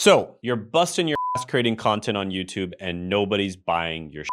So you're busting your ass creating content on YouTube and nobody's buying your shit.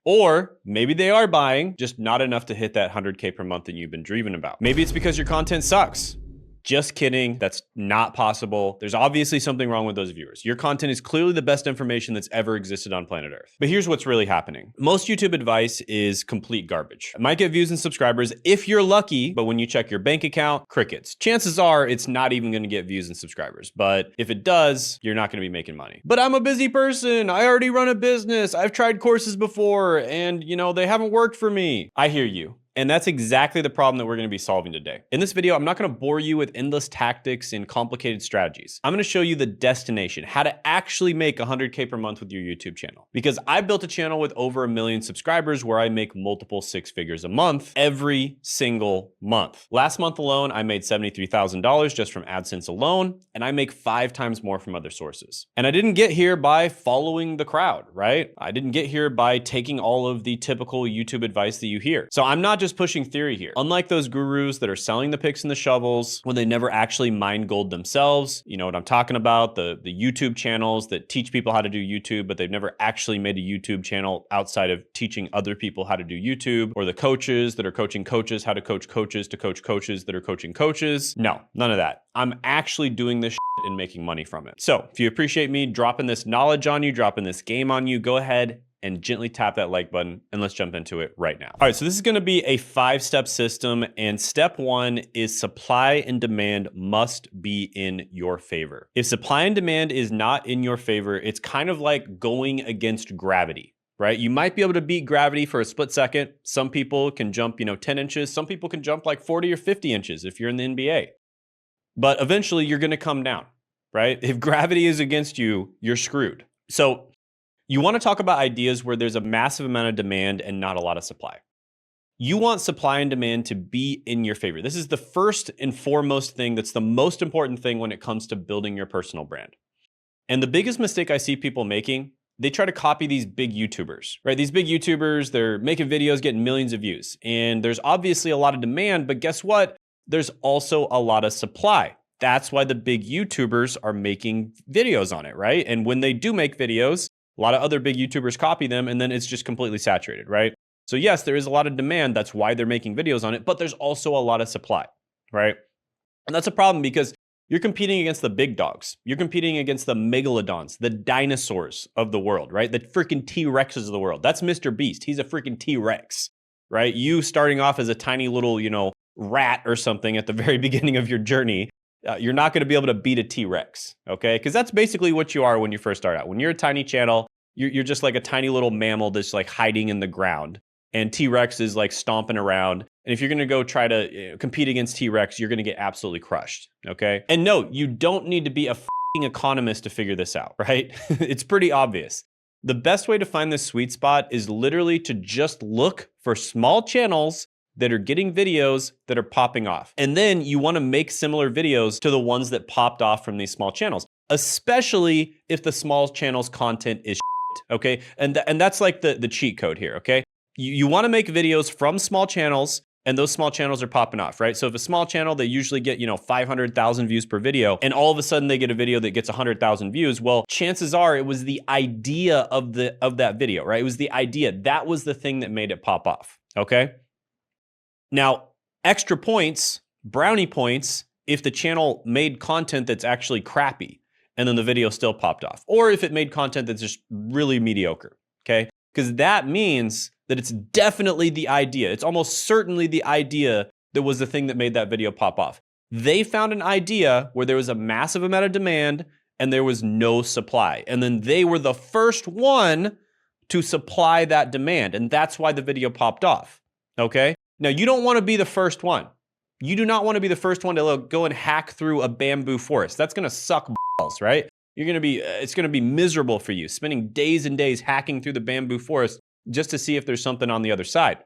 Or maybe they are buying, just not enough to hit that 100K per month that you've been dreaming about. Maybe it's because your content sucks. Just kidding. That's not possible. There's obviously something wrong with those viewers. Your content is clearly the best information that's ever existed on planet Earth. But here's what's really happening. Most YouTube advice is complete garbage. It might get views and subscribers if you're lucky, but when you check your bank account, crickets. Chances are it's not even going to get views and subscribers. But if it does, you're not going to be making money. But I'm a busy person. I already run a business. I've tried courses before and, they haven't worked for me. I hear you. And that's exactly the problem that we're going to be solving today. In this video, I'm not going to bore you with endless tactics and complicated strategies. I'm going to show you the destination, how to actually make 100K per month with your YouTube channel. Because I built a channel with over 1 million subscribers where I make multiple 6 figures a month every single month. Last month alone, I made $73,000 just from AdSense alone, and I make 5 times more from other sources. And I didn't get here by following the crowd, right? I didn't get here by taking all of the typical YouTube advice that you hear. So I'm not just pushing theory here. Unlike those gurus that are selling the picks and the shovels when they never actually mine gold themselves, you know what I'm talking about, the YouTube channels that teach people how to do YouTube, but they've never actually made a YouTube channel outside of teaching other people how to do YouTube, or the coaches that are coaching coaches how to coach coaches to coach coaches that are coaching coaches. No, none of that. I'm actually doing this shit and making money from it. So if you appreciate me dropping this knowledge on you, dropping this game on you, go ahead and gently tap that like button and let's jump into it right now. All right, so this is gonna be a 5-step system, and step 1 is supply and demand must be in your favor. If supply and demand is not in your favor, it's kind of like going against gravity, right? You might be able to beat gravity for a split second. Some people can jump, 10 inches. Some people can jump like 40 or 50 inches if you're in the NBA. But eventually you're gonna come down, right? If gravity is against you, you're screwed. So you want to talk about ideas where there's a massive amount of demand and not a lot of supply. You want supply and demand to be in your favor. This is the first and foremost thing that's the most important thing when it comes to building your personal brand. And the biggest mistake I see people making, they try to copy these big YouTubers, right? These big YouTubers, they're making videos, getting millions of views. And there's obviously a lot of demand, but guess what? There's also a lot of supply. That's why the big YouTubers are making videos on it, right? And when they do make videos, a lot of other big YouTubers copy them, and then it's just completely saturated, right? So yes, there is a lot of demand. That's why they're making videos on it, but there's also a lot of supply, right? And that's a problem because you're competing against the big dogs. You're competing against the megalodons, the dinosaurs of the world, right? The freaking T-Rexes of the world. That's Mr. Beast. He's a freaking T-Rex, right? You starting off as a tiny little, rat or something at the very beginning of your journey, you're not going to be able to beat a T-Rex, okay? Because that's basically what you are when you first start out. When you're a tiny channel, you're just like a tiny little mammal that's like hiding in the ground. And T-Rex is like stomping around. And if you're going to go try to compete against T-Rex, you're going to get absolutely crushed, okay? And no, you don't need to be a f***ing economist to figure this out, right? It's pretty obvious. The best way to find this sweet spot is literally to just look for small channels that are getting videos that are popping off. And then you want to make similar videos to the ones that popped off from these small channels, especially if the small channel's content is shit, okay? And that's like the cheat code here, okay? You want to make videos from small channels, and those small channels are popping off, right? So if a small channel, they usually get, 500,000 views per video, and all of a sudden they get a video that gets 100,000 views, well, chances are it was the idea of that video, right? It was the idea. That was the thing that made it pop off, okay? Now, extra points, brownie points, if the channel made content that's actually crappy and then the video still popped off, or if it made content that's just really mediocre, okay? Because that means that it's definitely the idea. It's almost certainly the idea that was the thing that made that video pop off. They found an idea where there was a massive amount of demand and there was no supply. And then they were the first one to supply that demand. And that's why the video popped off, okay? Now, you don't want to be the first one. You do not want to be the first one to go and hack through a bamboo forest. That's going to suck balls, right? It's going to be miserable for you, spending days and days hacking through the bamboo forest just to see if there's something on the other side.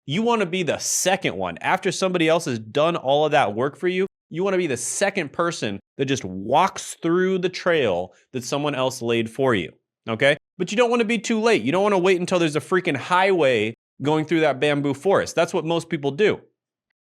You want to be the second one. After somebody else has done all of that work for you, you want to be the second person that just walks through the trail that someone else laid for you, okay? But you don't want to be too late. You don't want to wait until there's a freaking highway going through that bamboo forest. That's what most people do,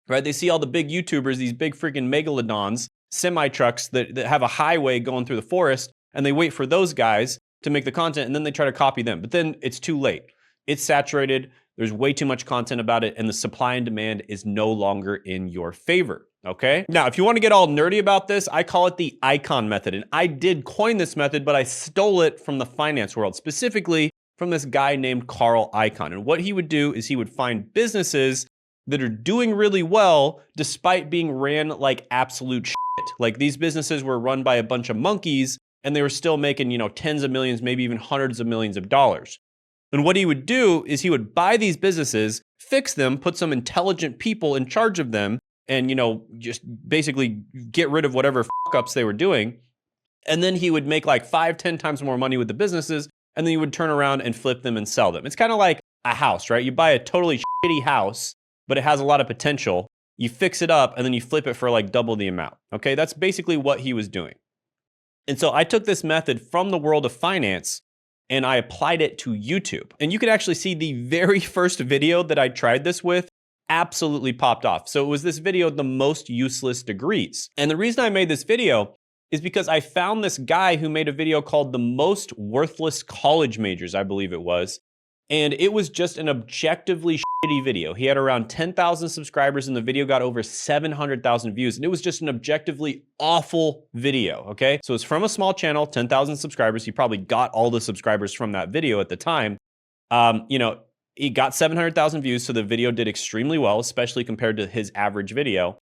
right? They see all the big YouTubers, these big freaking megalodons, semi-trucks that have a highway going through the forest, and they wait for those guys to make the content, and then they try to copy them. But then it's too late. It's saturated. There's way too much content about it, and the supply and demand is no longer in your favor, okay? Now, if you want to get all nerdy about this, I call it the icon method, and I did coin this method, but I stole it from the finance world, specifically from this guy named Carl Icahn. And what he would do is he would find businesses that are doing really well despite being ran like absolute shit. Like these businesses were run by a bunch of monkeys, and they were still making, you know, tens of millions, maybe even hundreds of millions of dollars. And what he would do is he would buy these businesses, fix them, put some intelligent people in charge of them, and, you know, just basically get rid of whatever fuck-ups they were doing. And then he would make like 5-10 times more money with the businesses, and then he would turn around and flip them and sell them. It's kind of like a house, right? You buy a totally shitty house, but it has a lot of potential. You fix it up, and then you flip it for like double the amount, okay? That's basically what he was doing. And so I took this method from the world of finance, and I applied it to YouTube. And you can actually see the very first video that I tried this with absolutely popped off. So it was this video, The Most Useless Degrees. And the reason I made this video is because I found this guy who made a video called The Most Worthless College Majors, I believe it was. And it was just an objectively shitty video. He had around 10,000 subscribers, and the video got over 700,000 views. And it was just an objectively awful video, okay? So it's from a small channel, 10,000 subscribers. He probably got all the subscribers from that video at the time. You know, he got 700,000 views, so the video did extremely well, especially compared to his average video.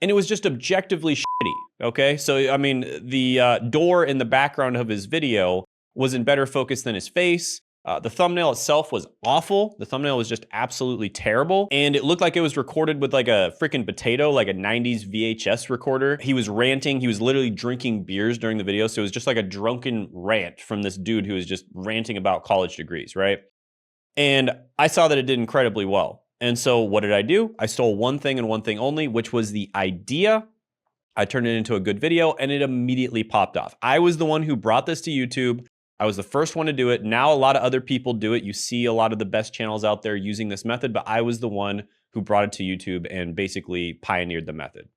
And it was just objectively shitty, okay? So, I mean, the door in the background of his video was in better focus than his face. The thumbnail itself was awful. The thumbnail was just absolutely terrible. And it looked like it was recorded with like a freaking potato, like a 90s VHS recorder. He was ranting. He was literally drinking beers during the video. So it was just like a drunken rant from this dude who was just ranting about college degrees, right? And I saw that it did incredibly well. And so what did I do? I stole one thing and one thing only, which was the idea. I turned it into a good video, and it immediately popped off. I was the one who brought this to YouTube. I was the first one to do it. Now a lot of other people do it. You see a lot of the best channels out there using this method, but I was the one who brought it to YouTube and basically pioneered the method.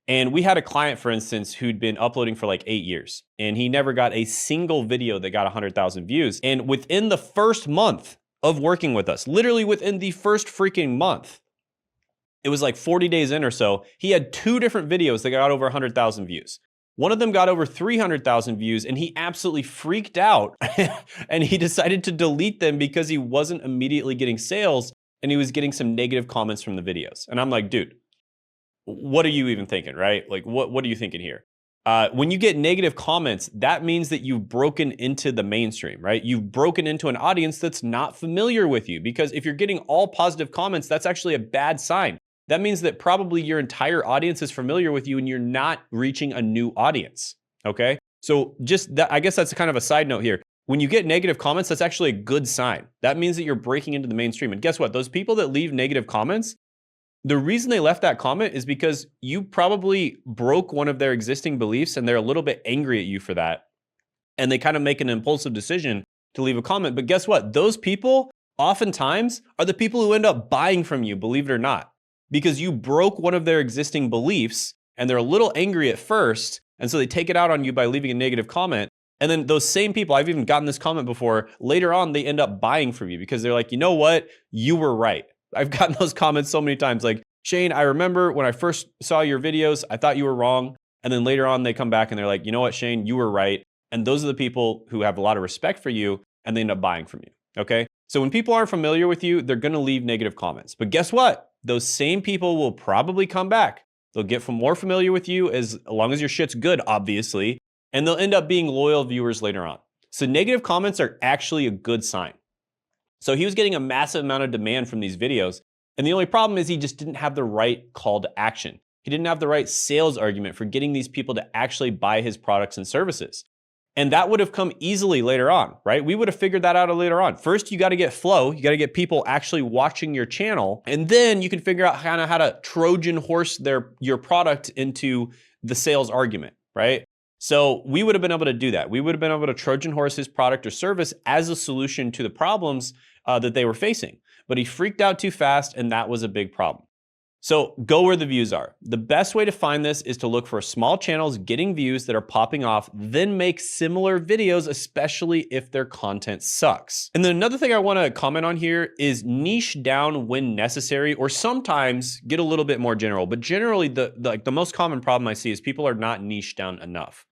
And we had a client, for instance, who'd been uploading for like 8 years, and he never got a single video that got 100,000 views. And within the first month of working with us, literally within the first freaking month, it was like 40 days in or so, he had 2 different videos that got over 100,000 views. One of them got over 300,000 views, and he absolutely freaked out and he decided to delete them because he wasn't immediately getting sales, and he was getting some negative comments from the videos. And I'm like, dude, what are you even thinking, right? Like, what are you thinking here? When you get negative comments, that means that you've broken into the mainstream, right? You've broken into an audience that's not familiar with you, because if you're getting all positive comments, that's actually a bad sign. That means that probably your entire audience is familiar with you and you're not reaching a new audience, okay? So just that, I guess that's kind of a side note here. When you get negative comments, that's actually a good sign. That means that you're breaking into the mainstream. And guess what? Those people that leave negative comments, the reason they left that comment is because you probably broke one of their existing beliefs, and they're a little bit angry at you for that. And they kind of make an impulsive decision to leave a comment. But guess what? Those people oftentimes are the people who end up buying from you, believe it or not. Because you broke one of their existing beliefs, and they're a little angry at first, and so they take it out on you by leaving a negative comment. And then those same people, I've even gotten this comment before, later on they end up buying from you because they're like, you know what? You were right. I've gotten those comments so many times like, Shane, I remember when I first saw your videos, I thought you were wrong. And then later on they come back and they're like, you know what, Shane, you were right. And those are the people who have a lot of respect for you, and they end up buying from you, okay? So when people aren't familiar with you, they're gonna leave negative comments. But guess what? Those same people will probably come back. They'll get more familiar with you as long as your shit's good, obviously, and they'll end up being loyal viewers later on. So negative comments are actually a good sign. So he was getting a massive amount of demand from these videos, and the only problem is he just didn't have the right call to action. He didn't have the right sales argument for getting these people to actually buy his products and services. And that would have come easily later on, right? We would have figured that out later on. First, you got to get flow. You got to get people actually watching your channel. And then you can figure out kind of how to Trojan horse your product into the sales argument, right? So we would have been able to do that. We would have been able to Trojan horse his product or service as a solution to the problems that they were facing. But he freaked out too fast, and that was a big problem. So go where the views are. The best way to find this is to look for small channels getting views that are popping off, then make similar videos, especially if their content sucks. And then another thing I want to comment on here is niche down when necessary, or sometimes get a little bit more general. But generally, the most common problem I see is people are not niche down enough.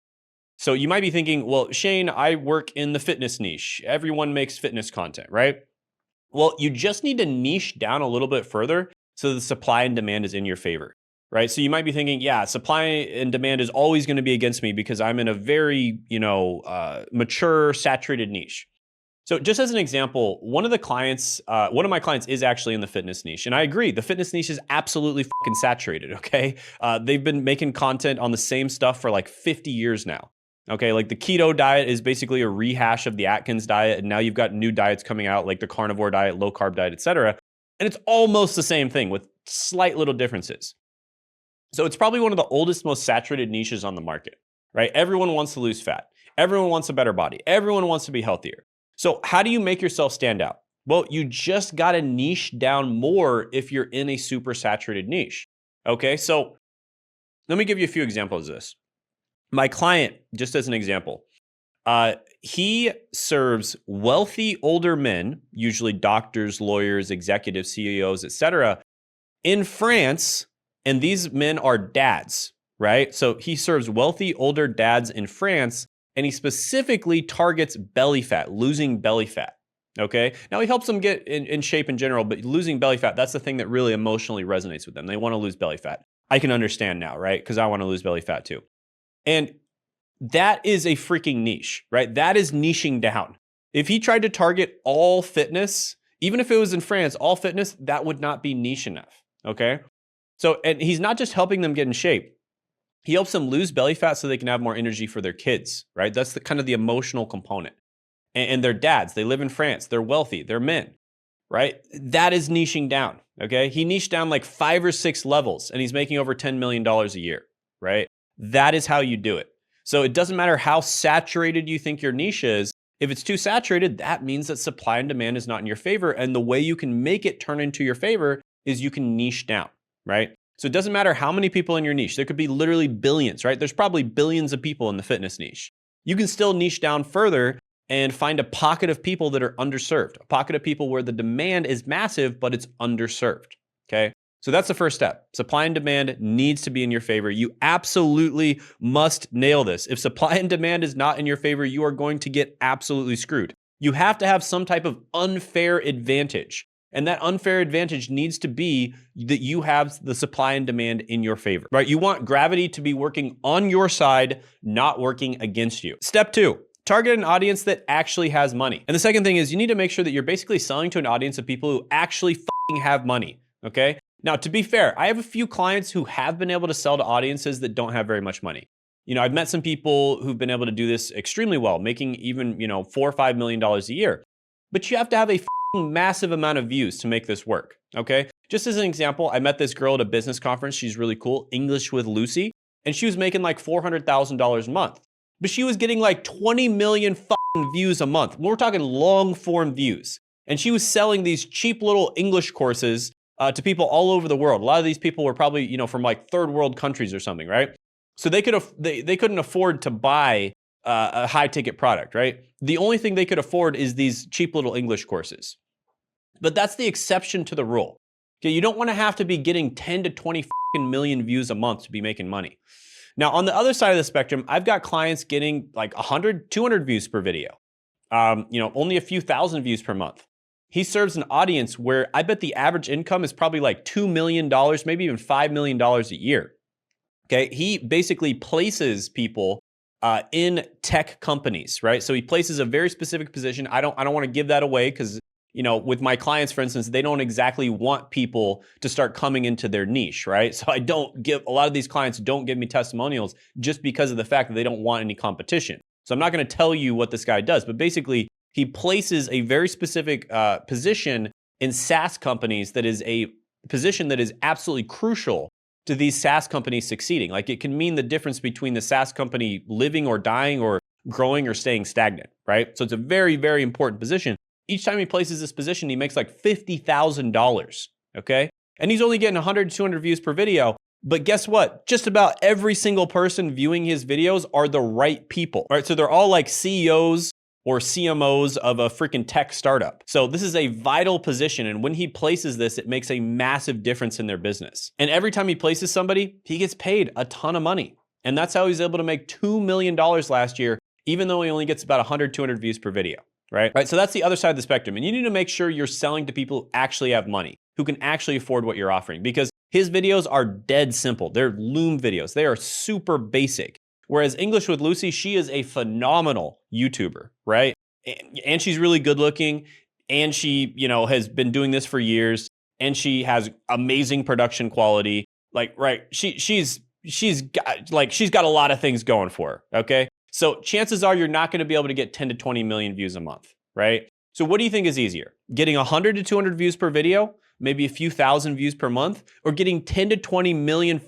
So you might be thinking, well, Shane, I work in the fitness niche. Everyone makes fitness content, right? Well, you just need to niche down a little bit further so the supply and demand is in your favor, right? So you might be thinking, yeah, supply and demand is always going to be against me because I'm in a very, mature, saturated niche. So just as an example, one of my clients is actually in the fitness niche. And I agree, the fitness niche is absolutely fucking saturated, okay? They've been making content on the same stuff for like 50 years now. Okay, like the keto diet is basically a rehash of the Atkins diet. And now you've got new diets coming out like the carnivore diet, low carb diet, etc. And it's almost the same thing with slight little differences. So it's probably one of the oldest, most saturated niches on the market, right? Everyone wants to lose fat. Everyone wants a better body. Everyone wants to be healthier. So how do you make yourself stand out? Well, you just got to niche down more if you're in a super saturated niche. Okay, so let me give you a few examples of this. My client, just as an example, he serves wealthy older men, usually doctors, lawyers, executives, CEOs, etc., in France, and these men are dads, right? So he serves wealthy older dads in France, and he specifically targets belly fat, losing belly fat, okay? Now, he helps them get in shape in general, but losing belly fat, that's the thing that really emotionally resonates with them. They want to lose belly fat. I can understand now, right? Because I want to lose belly fat too. And that is a freaking niche, right? That is niching down. If he tried to target all fitness, even if it was in France, all fitness, that would not be niche enough, okay? So, and he's not just helping them get in shape. He helps them lose belly fat so they can have more energy for their kids, right? That's the kind of the emotional component. And they're dads, they live in France, they're wealthy, they're men, right? That is niching down, okay? He niched down like 5 or 6 levels and he's making over $10 million a year, right? That is how you do it. So it doesn't matter how saturated you think your niche is. If it's too saturated, that means that supply and demand is not in your favor. And the way you can make it turn into your favor is you can niche down, right? So it doesn't matter how many people in your niche. There could be literally billions, right? There's probably billions of people in the fitness niche. You can still niche down further and find a pocket of people that are underserved, a pocket of people where the demand is massive, but it's underserved, okay? So that's the first step. Supply and demand needs to be in your favor. You absolutely must nail this. If supply and demand is not in your favor, you are going to get absolutely screwed. You have to have some type of unfair advantage. And that unfair advantage needs to be that you have the supply and demand in your favor, right? You want gravity to be working on your side, not working against you. Step 2. Target an audience that actually has money. And the second thing is you need to make sure that you're basically selling to an audience of people who actually have money, okay? Now, to be fair, I have a few clients who have been able to sell to audiences that don't have very much money. You know, I've met some people who've been able to do this extremely well, making even, $4 or $5 million a year. But you have to have a massive amount of views to make this work, okay? Just as an example, I met this girl at a business conference. She's really cool, English with Lucy, and she was making like $400,000 a month. But she was getting like 20 million views a month. We're talking long form views. And she was selling these cheap little English courses to people all over the world. A lot of these people were probably, from like third world countries or something, right? So they couldn't afford to buy a high ticket product, right? The only thing they could afford is these cheap little English courses. But that's the exception to the rule. Okay, you don't want to have to be getting 10 to 20 million views a month to be making money. Now, on the other side of the spectrum, I've got clients getting like 100, 200 views per video. Only a few thousand views per month. He serves an audience where I bet the average income is probably like $2 million, maybe even $5 million a year. Okay, he basically places people in tech companies, right? So he places a very specific position. I don't want to give that away because, with my clients, for instance, they don't exactly want people to start coming into their niche, right? So a lot of these clients don't give me testimonials just because of the fact that they don't want any competition. So I'm not going to tell you what this guy does, but basically he places a very specific position in SaaS companies that is a position that is absolutely crucial to these SaaS companies succeeding. Like it can mean the difference between the SaaS company living or dying or growing or staying stagnant, right? So it's a very, very important position. Each time he places this position, he makes like $50,000, okay? And he's only getting 100 to 200 views per video. But guess what? Just about every single person viewing his videos are the right people, right? So they're all like CEOs or CMOs of a freaking tech startup. So this is a vital position. And when he places this, it makes a massive difference in their business. And every time he places somebody, he gets paid a ton of money. And that's how he's able to make $2 million last year, even though he only gets about 100, 200 views per video, right? So that's the other side of the spectrum. And you need to make sure you're selling to people who actually have money, who can actually afford what you're offering, because his videos are dead simple. They're Loom videos. They are super basic. Whereas English with Lucy, she is a phenomenal YouTuber, right? And she's really good looking, and she, has been doing this for years, and she has amazing production quality. Like, right? She's got a lot of things going for her. Okay, so chances are you're not going to be able to get 10 to 20 million views a month, right? So what do you think is easier? Getting 100 to 200 views per video, maybe a few thousand views per month, or getting 10 to 20 million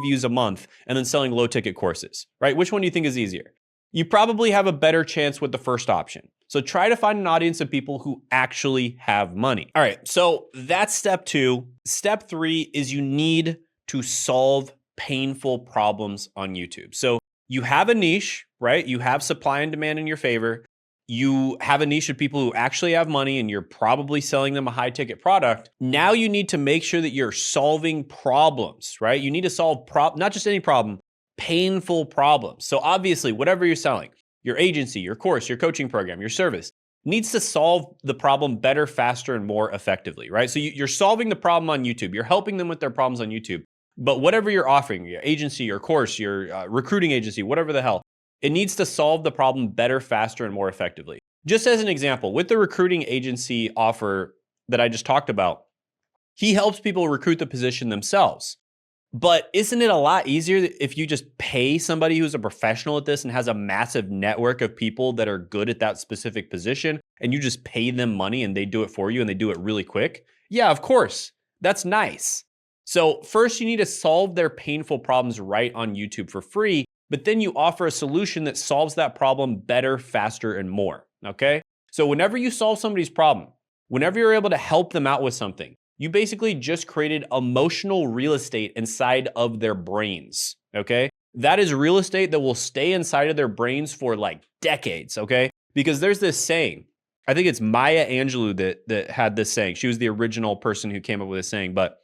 views a month and then selling low ticket courses, right? Which one do you think is easier? You probably have a better chance with the first option. So try to find an audience of people who actually have money. All right, so that's step 2. Step 3 is you need to solve painful problems on YouTube. So you have a niche, right? You have supply and demand in your favor. You have a niche of people who actually have money, and you're probably selling them a high ticket product. Now you need to make sure that you're solving problems, right? You need to solve not just any problem, painful problems. So obviously, whatever you're selling, your agency, your course, your coaching program, your service, needs to solve the problem better, faster, and more effectively, right? So you're solving the problem on YouTube. You're helping them with their problems on YouTube. But whatever you're offering, your agency, your course, your recruiting agency, whatever the hell, it needs to solve the problem better, faster, and more effectively. Just as an example, with the recruiting agency offer that I just talked about, he helps people recruit the position themselves. But isn't it a lot easier if you just pay somebody who's a professional at this and has a massive network of people that are good at that specific position, and you just pay them money and they do it for you and they do it really quick? Yeah, of course. That's nice. So first, you need to solve their painful problems right on YouTube for free, but then you offer a solution that solves that problem better, faster, and more, okay? So whenever you solve somebody's problem, whenever you're able to help them out with something, you basically just created emotional real estate inside of their brains, okay? That is real estate that will stay inside of their brains for like decades, okay? Because there's this saying, I think it's Maya Angelou that had this saying. She was the original person who came up with this saying, but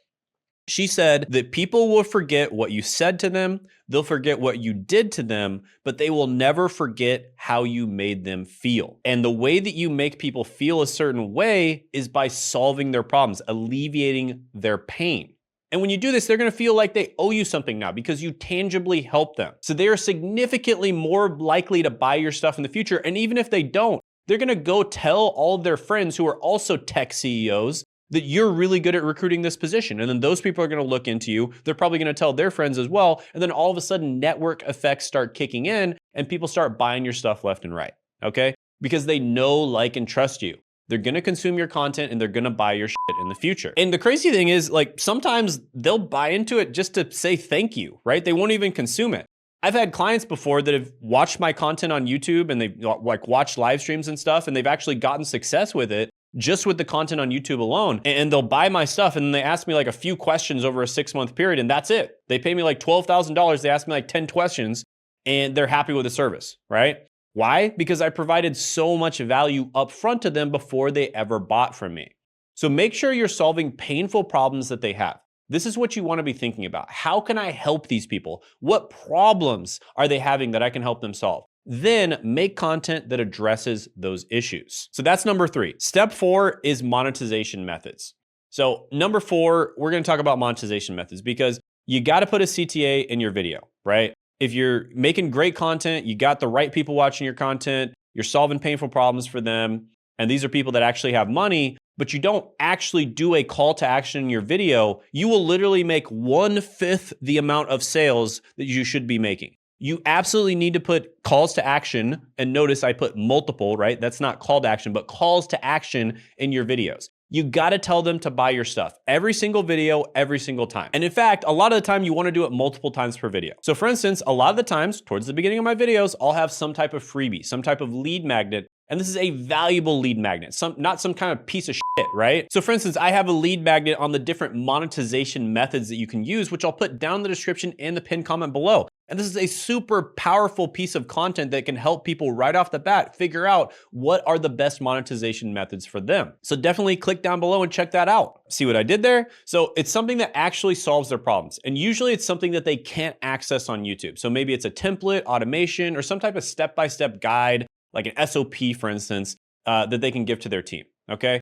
she said that people will forget what you said to them, they'll forget what you did to them, but they will never forget how you made them feel. And the way that you make people feel a certain way is by solving their problems, alleviating their pain. And when you do this, they're gonna feel like they owe you something now because you tangibly help them. So they are significantly more likely to buy your stuff in the future. And even if they don't, they're gonna go tell all of their friends who are also tech CEOs that you're really good at recruiting this position. And then those people are gonna look into you. They're probably gonna tell their friends as well. And then all of a sudden, network effects start kicking in and people start buying your stuff left and right, okay? Because they know, like, and trust you. They're gonna consume your content and they're gonna buy your shit in the future. And the crazy thing is, like, sometimes they'll buy into it just to say thank you, right? They won't even consume it. I've had clients before that have watched my content on YouTube and they've like watched live streams and stuff, and they've actually gotten success with it just with the content on YouTube alone. And they'll buy my stuff and they ask me like a few questions over a 6-month period, and that's it. They pay me like $12,000. They ask me like 10 questions and they're happy with the service, right? Why? Because I provided so much value upfront to them before they ever bought from me. So make sure you're solving painful problems that they have. This is what you want to be thinking about. How can I help these people? What problems are they having that I can help them solve? Then make content that addresses those issues. So that's number 3. Step 4 is monetization methods. So number 4, we're going to talk about monetization methods because you got to put a CTA in your video, right? If you're making great content, you got the right people watching your content, you're solving painful problems for them, and these are people that actually have money, but you don't actually do a call to action in your video, you will literally make 1/5 the amount of sales that you should be making. You absolutely need to put calls to action, and notice I put multiple, right? That's not call to action, but calls to action in your videos. You gotta tell them to buy your stuff every single video, every single time. And in fact, a lot of the time you wanna do it multiple times per video. So for instance, a lot of the times towards the beginning of my videos, I'll have some type of freebie, some type of lead magnet And this is a valuable lead magnet, not some kind of piece of shit, right? So for instance, I have a lead magnet on the different monetization methods that you can use, which I'll put down in the description and the pinned comment below. And this is a super powerful piece of content that can help people right off the bat figure out what are the best monetization methods for them. So definitely click down below and check that out. See what I did there? So it's something that actually solves their problems. And usually it's something that they can't access on YouTube. So maybe it's a template, automation, or some type of step-by-step guide, like an SOP, for instance, that they can give to their team, okay?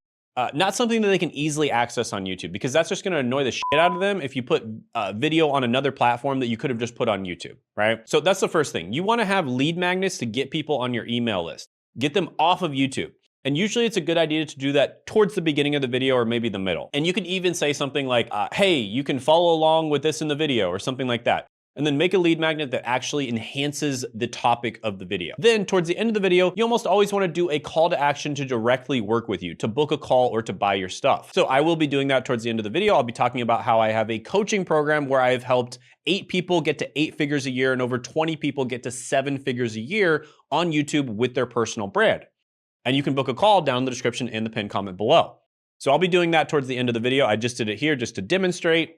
Not something that they can easily access on YouTube, because that's just gonna annoy the shit out of them if you put video on another platform that you could have just put on YouTube, right? So that's the first thing. You wanna have lead magnets to get people on your email list. Get them off of YouTube. And usually it's a good idea to do that towards the beginning of the video or maybe the middle. And you can even say something like, hey, you can follow along with this in the video or something like that. And then make a lead magnet that actually enhances the topic of the video. Then towards the end of the video, you almost always want to do a call to action to directly work with you, to book a call or to buy your stuff. So I will be doing that towards the end of the video. I'll be talking about how I have a coaching program where I've helped 8 people get to 8 figures a year and over 20 people get to 7 figures a year on YouTube with their personal brand. And you can book a call down in the description and the pinned comment below. So I'll be doing that towards the end of the video. I just did it here just to demonstrate.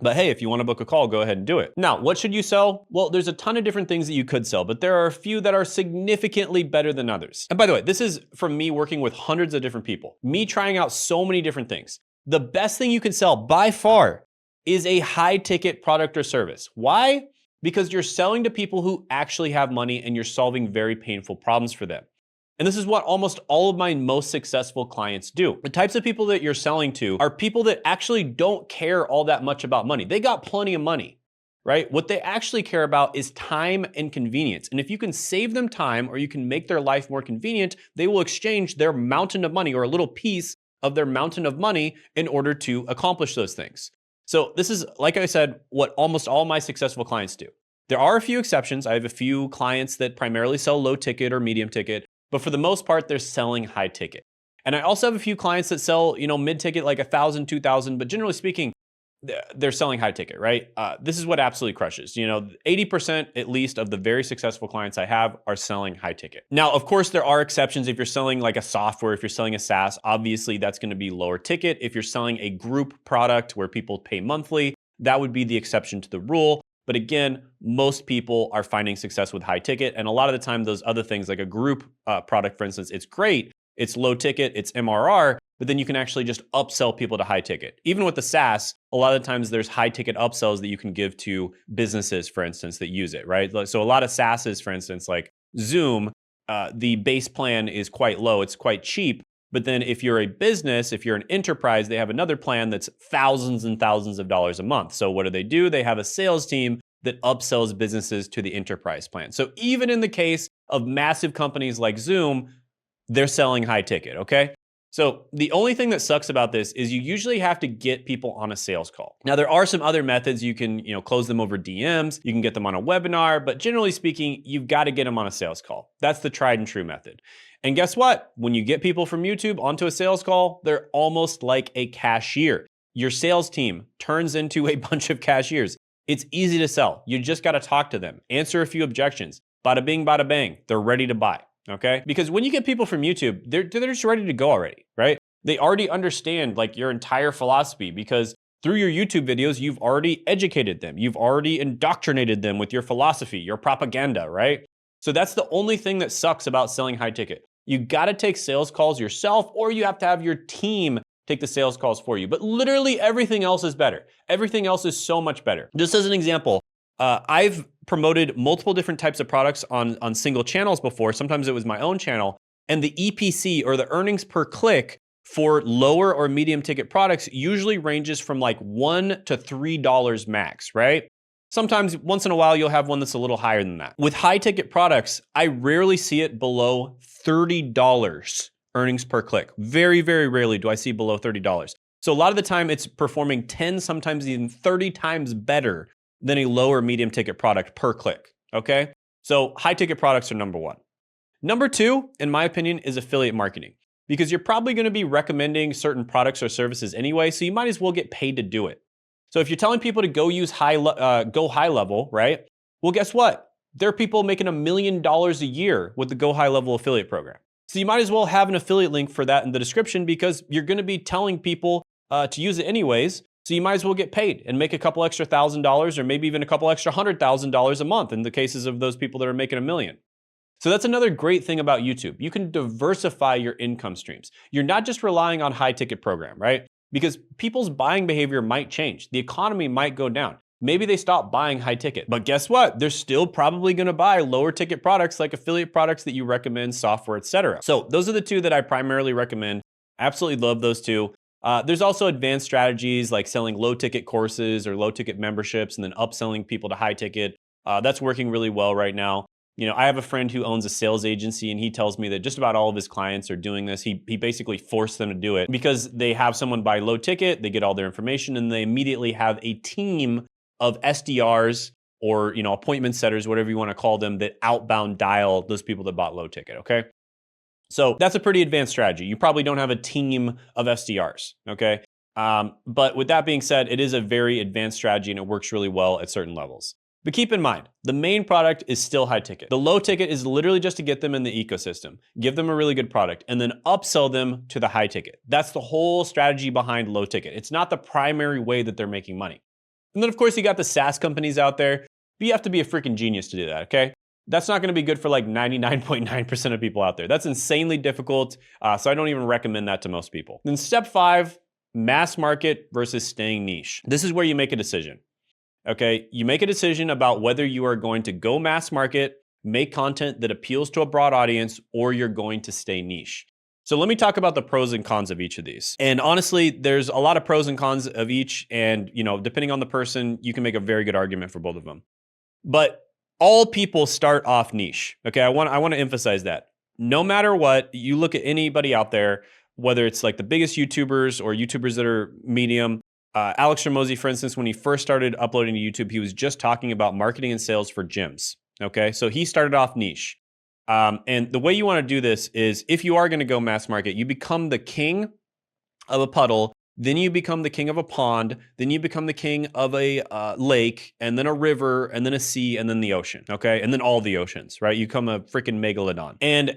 But hey, if you want to book a call, go ahead and do it. Now, what should you sell? Well, there's a ton of different things that you could sell, but there are a few that are significantly better than others. And by the way, this is from me working with hundreds of different people, me trying out so many different things. The best thing you can sell by far is a high ticket product or service. Why? Because you're selling to people who actually have money and you're solving very painful problems for them. And this is what almost all of my most successful clients do. The types of people that you're selling to are people that actually don't care all that much about money. They got plenty of money, right? What they actually care about is time and convenience. And if you can save them time or you can make their life more convenient, they will exchange their mountain of money or a little piece of their mountain of money in order to accomplish those things. So this is, like I said, what almost all my successful clients do. There are a few exceptions. I have a few clients that primarily sell low ticket or medium ticket, but for the most part, they're selling high ticket. And I also have a few clients that sell, mid ticket, like 1,000, 2,000, but generally speaking, they're selling high ticket, right? This is what absolutely crushes. 80% at least of the very successful clients I have are selling high ticket. Now, of course, there are exceptions. If you're selling like a software, if you're selling a SaaS, obviously that's gonna be lower ticket. If you're selling a group product where people pay monthly, that would be the exception to the rule. But again, most people are finding success with high ticket. And a lot of the time, those other things like a group product, for instance, it's great. It's low ticket, it's MRR, but then you can actually just upsell people to high ticket. Even with the SaaS, a lot of times there's high ticket upsells that you can give to businesses, for instance, that use it, right? So a lot of SaaSes, for instance, like Zoom, the base plan is quite low, it's quite cheap. But then if you're a business, if you're an enterprise, they have another plan that's thousands and thousands of dollars a month. So what do? They have a sales team that upsells businesses to the enterprise plan. So even in the case of massive companies like Zoom, they're selling high ticket, okay? So the only thing that sucks about this is you usually have to get people on a sales call. Now there are some other methods. You can, close them over DMs, you can get them on a webinar, but generally speaking, you've got to get them on a sales call. That's the tried and true method. And guess what? When you get people from YouTube onto a sales call, they're almost like a cashier. Your sales team turns into a bunch of cashiers. It's easy to sell. You just got to talk to them, answer a few objections. Bada bing, bada bang. They're ready to buy, okay? Because when you get people from YouTube, they're just ready to go already, right? They already understand like your entire philosophy because through your YouTube videos, you've already educated them. You've already indoctrinated them with your philosophy, your propaganda, right? So that's the only thing that sucks about selling high ticket. You got to take sales calls yourself, or you have to have your team take the sales calls for you. But literally everything else is better. Everything else is so much better. Just as an example, I've promoted multiple different types of products on single channels before. Sometimes it was my own channel. And the EPC, or the earnings per click for lower or medium ticket products, usually ranges from like $1 to $3 max, right? Sometimes once in a while, you'll have one that's a little higher than that. With high ticket products, I rarely see it below $30 earnings per click. Very, very rarely do I see below $30. So a lot of the time it's performing 10, sometimes even 30 times better than a lower medium ticket product per click, okay? So high ticket products are number one. Number two, in my opinion, is affiliate marketing, because you're probably gonna be recommending certain products or services anyway, so you might as well get paid to do it. So if you're telling people to go use go high level, right? Well, guess what? There are people making $1 million a year with the Go High Level affiliate program. So you might as well have an affiliate link for that in the description because you're going to be telling people to use it anyways. So you might as well get paid and make a couple extra $1,000 or maybe even a couple extra $100,000 a month in the cases of those people that are making $1 million. So that's another great thing about YouTube. You can diversify your income streams. You're not just relying on high ticket program, right? Because people's buying behavior might change. The economy might go down. Maybe they stop buying high ticket, but guess what? They're still probably gonna buy lower ticket products like affiliate products that you recommend, software, etc. So those are the two that I primarily recommend. Absolutely love those two. There's also advanced strategies like selling low ticket courses or low ticket memberships and then upselling people to high ticket. That's working really well right now. You know, I have a friend who owns a sales agency and he tells me that just about all of his clients are doing this. He basically forced them to do it because they have someone buy low ticket, they get all their information and they immediately have a team of SDRs or, you know, appointment setters, whatever you want to call them, that outbound dial those people that bought low ticket, okay? So that's a pretty advanced strategy. You probably don't have a team of SDRs, okay? But with that being said, it is a very advanced strategy and it works really well at certain levels. But keep in mind, the main product is still high ticket. The low ticket is literally just to get them in the ecosystem, give them a really good product, and then upsell them to the high ticket. That's the whole strategy behind low ticket. It's not the primary way that they're making money. And then of course you got the SaaS companies out there, but you have to be a freaking genius to do that, okay? That's not gonna be good for like 99.9% of people out there. That's insanely difficult, so I don't even recommend that to most people. Then step 5, mass market versus staying niche. This is where you make a decision, okay? You make a decision about whether you are going to go mass market, make content that appeals to a broad audience, or you're going to stay niche. So let me talk about the pros and cons of each of these. And honestly, there's a lot of pros and cons of each. And, you know, depending on the person, you can make a very good argument for both of them. But all people start off niche. Okay, I want to emphasize that. No matter what, you look at anybody out there, whether it's like the biggest YouTubers or YouTubers that are medium. Alex Hormozi, for instance, when he first started uploading to YouTube, he was just talking about marketing and sales for gyms. Okay, so he started off niche. And the way you want to do this is if you are going to go mass market, you become the king of a puddle, then you become the king of a pond, then you become the king of a lake, and then a river, and then a sea, and then the ocean, okay? And then all the oceans, right? You become a freaking megalodon. And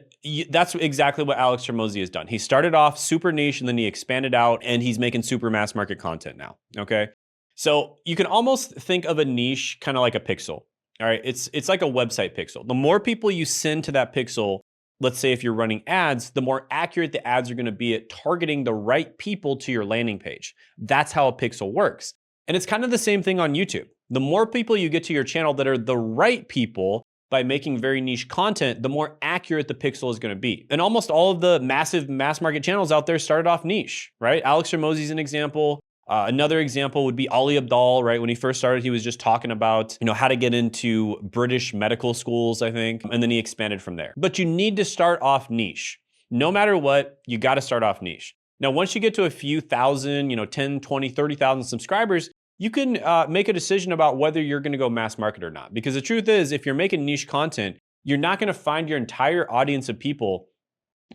that's exactly what Alex Hormozi has done. He started off super niche, and then he expanded out, and he's making super mass market content now, okay? So you can almost think of a niche kind of like a pixel. All right, it's like a website pixel. The more people you send to that pixel, let's say if you're running ads, the more accurate the ads are gonna be at targeting the right people to your landing page. That's how a pixel works. And it's kind of the same thing on YouTube. The more people you get to your channel that are the right people by making very niche content, the more accurate the pixel is gonna be. And almost all of the massive mass market channels out there started off niche, right? Alex Hormozi is an example. Another example would be Ali Abdaal, right? When he first started, he was just talking about, you know, how to get into British medical schools, I think, and then he expanded from there. But you need to start off niche. No matter what, you got to start off niche. Now, once you get to a few thousand, you know, 10, 20, 30,000 subscribers, you can make a decision about whether you're going to go mass market or not. Because the truth is, if you're making niche content, you're not going to find your entire audience of people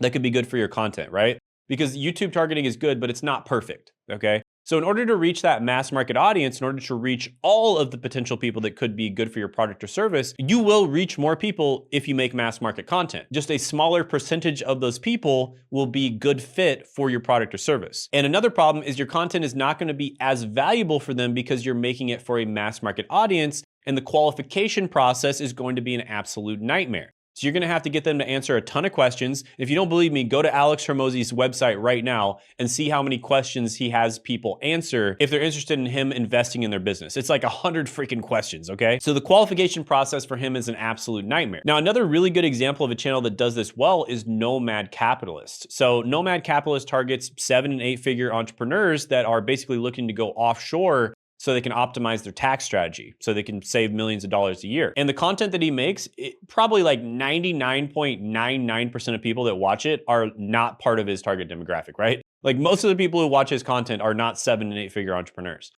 that could be good for your content, right? Because YouTube targeting is good, but it's not perfect, okay? So in order to reach that mass market audience, in order to reach all of the potential people that could be good for your product or service, you will reach more people if you make mass market content. Just a smaller percentage of those people will be good fit for your product or service. And another problem is your content is not going to be as valuable for them because you're making it for a mass market audience, and the qualification process is going to be an absolute nightmare. So you're gonna have to get them to answer a ton of questions. If you don't believe me, go to Alex Hormozi's website right now and see how many questions he has people answer if they're interested in him investing in their business. It's like 100 freaking questions, okay? So the qualification process for him is an absolute nightmare. Now, another really good example of a channel that does this well is Nomad Capitalist. So Nomad Capitalist targets 7 and 8 figure entrepreneurs that are basically looking to go offshore so they can optimize their tax strategy, so they can save millions of dollars a year. And the content that he makes, probably like 99.99% of people that watch it are not part of his target demographic, right? Like most of the people who watch his content are not 7 and 8 figure entrepreneurs.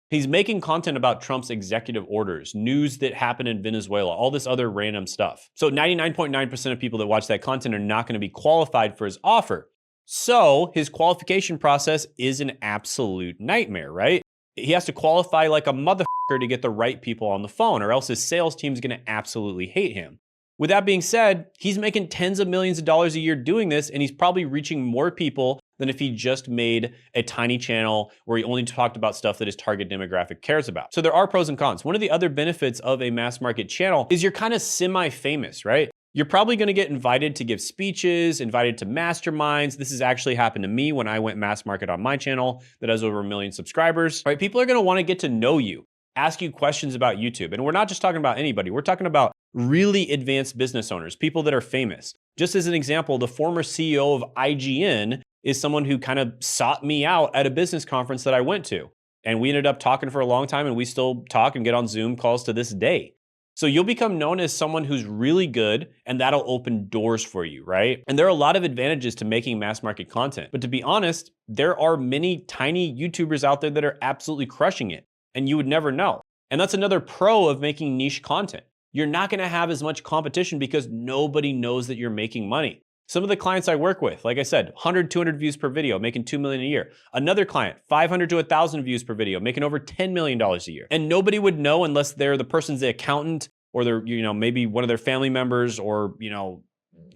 He's making content about Trump's executive orders, news that happened in Venezuela, all this other random stuff. So 99.9% of people that watch that content are not gonna be qualified for his offer. So his qualification process is an absolute nightmare, right? He has to qualify like a motherfucker to get the right people on the phone, or else his sales team's gonna absolutely hate him. With that being said, he's making tens of millions of dollars a year doing this, and he's probably reaching more people than if he just made a tiny channel where he only talked about stuff that his target demographic cares about. So there are pros and cons. One of the other benefits of a mass market channel is you're kind of semi-famous, right? You're probably gonna get invited to give speeches, invited to masterminds. This has actually happened to me when I went mass market on my channel that has over 1 million subscribers, right? People are gonna wanna get to know you, ask you questions about YouTube. And we're not just talking about anybody, we're talking about really advanced business owners, people that are famous. Just as an example, the former CEO of IGN is someone who kind of sought me out at a business conference that I went to. And we ended up talking for a long time, and we still talk and get on Zoom calls to this day. So you'll become known as someone who's really good, and that'll open doors for you, right? And there are a lot of advantages to making mass market content. But to be honest, there are many tiny YouTubers out there that are absolutely crushing it, and you would never know. And that's another pro of making niche content. You're not gonna have as much competition because nobody knows that you're making money. Some of the clients I work with, like I said, 100, 200 views per video, making 2 million a year. Another client, 500 to 1,000 views per video, making over $10 million a year. And nobody would know unless they're the person's the accountant, or they're, maybe one of their family members, or,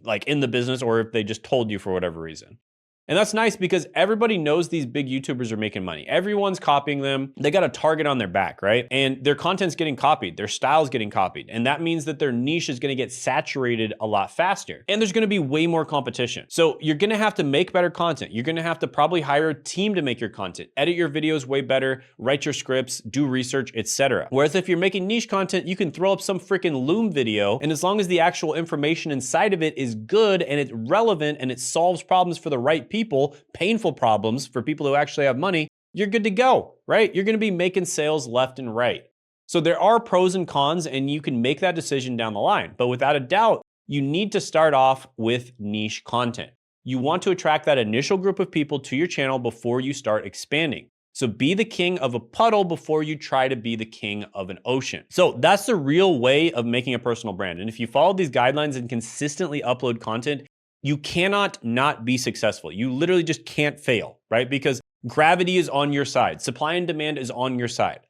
like in the business, or if they just told you for whatever reason. And that's nice because everybody knows these big YouTubers are making money. Everyone's copying them. They got a target on their back, right? And their content's getting copied. Their style's getting copied. And that means that their niche is gonna get saturated a lot faster. And there's gonna be way more competition. So you're gonna have to make better content. You're gonna have to probably hire a team to make your content, edit your videos way better, write your scripts, do research, etc. Whereas if you're making niche content, you can throw up some freaking Loom video, and as long as the actual information inside of it is good and it's relevant and it solves problems for the right people, painful problems for people who actually have money, you're good to go, right? You're gonna be making sales left and right. So there are pros and cons, and you can make that decision down the line. But without a doubt, you need to start off with niche content. You want to attract that initial group of people to your channel before you start expanding. So be the king of a puddle before you try to be the king of an ocean. So that's the real way of making a personal brand. And if you follow these guidelines and consistently upload content, you cannot not be successful. You literally just can't fail, right? Because gravity is on your side. Supply and demand is on your side.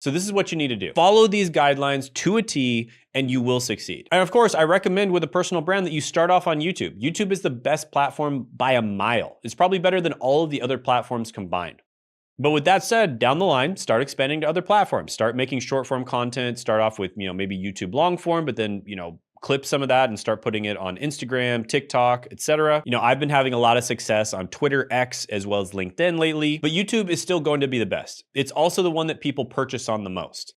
So this is what you need to do. Follow these guidelines to a T and you will succeed. And of course, I recommend with a personal brand that you start off on YouTube. YouTube is the best platform by a mile. It's probably better than all of the other platforms combined. But with that said, down the line, start expanding to other platforms. Start making short form content. Start off with, maybe YouTube long form, but then, clip some of that and start putting it on Instagram, TikTok, etc. I've been having a lot of success on Twitter, X, as well as LinkedIn lately, but YouTube is still going to be the best. It's also the one that people purchase on the most.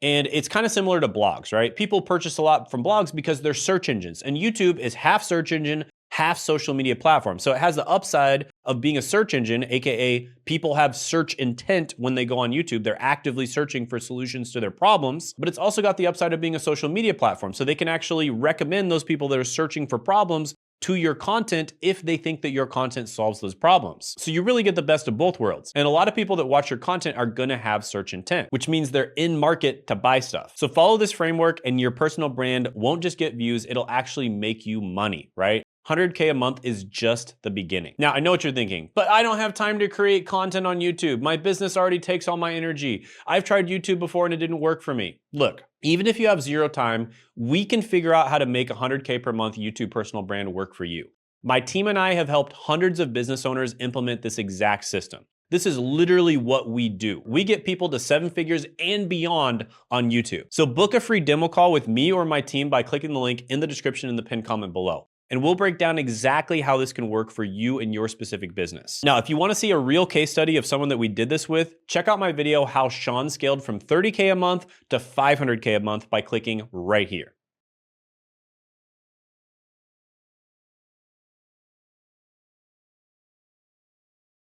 And it's kind of similar to blogs, right? People purchase a lot from blogs because they're search engines, and YouTube is half search engine, half social media platform. So it has the upside of being a search engine, AKA people have search intent when they go on YouTube. They're actively searching for solutions to their problems, but it's also got the upside of being a social media platform. So they can actually recommend those people that are searching for problems to your content if they think that your content solves those problems. So you really get the best of both worlds. And a lot of people that watch your content are gonna have search intent, which means they're in market to buy stuff. So follow this framework and your personal brand won't just get views, it'll actually make you money, right? 100K a month is just the beginning. Now, I know what you're thinking, but I don't have time to create content on YouTube. My business already takes all my energy. I've tried YouTube before and it didn't work for me. Look, even if you have zero time, we can figure out how to make 100K per month YouTube personal brand work for you. My team and I have helped hundreds of business owners implement this exact system. This is literally what we do. We get people to 7 figures and beyond on YouTube. So book a free demo call with me or my team by clicking the link in the description in the pinned comment below. And we'll break down exactly how this can work for you and your specific business. Now, if you want to see a real case study of someone that we did this with, check out my video, how Sean scaled from 30K a month to 500K a month by clicking right here.